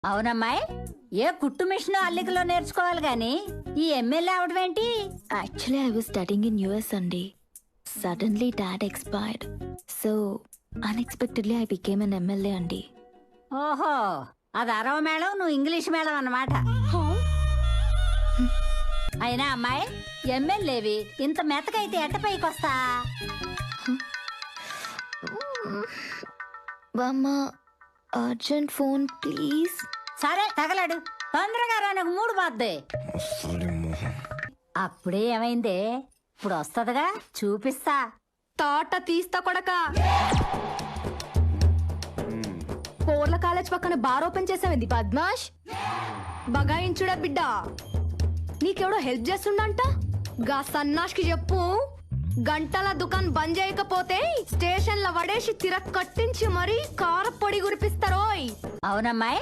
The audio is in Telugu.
అవునమ్మాయి, ఏ కుట్టు మిషన్ అల్లికలో నేర్చుకోవాలి గాని ఈ ఎమ్మెల్యే అవడం ఏంటి? Actually I was studying in US అండి. Suddenly dad expired, so unexpectedly I became an MLA అండి. ఓహో, అది అరవ మేళం, నువ్వు ఇంగ్లీష్ మేళం అన్నమాట. అయినా అమ్మాయి, ఎమ్మెల్యేవి ఇంత మెతకైతే ఎట్ట పైకొస్తా? బామ్మ, అర్జెంట్ ఫోన్ ప్లీజ్. సరే తగలడు, తొందరగా రా, నాకు మూడు బాద్దే. అప్పుడే ఏమైందే? ఇప్పుడు వస్తదిగా, చూపిస్తా. తోట తీస్తా కొడక. పోర్ల కాలేజ్ పక్కన బార్ ఓపెన్ చేసావింది పద్మాష్. బగాయించుడా బిడ్డ, నీకెవడో హెల్ప్ చేస్తుండంట. గా సన్నాష్ కి చెప్పు, గంటల దుకాన్ బంద్ చేయకపోతే స్టేషన్ లో వడేసి తిరక్ కట్టించి మరీ కారపొడి గురిపిస్తారోయ్. అవునమ్మాయి,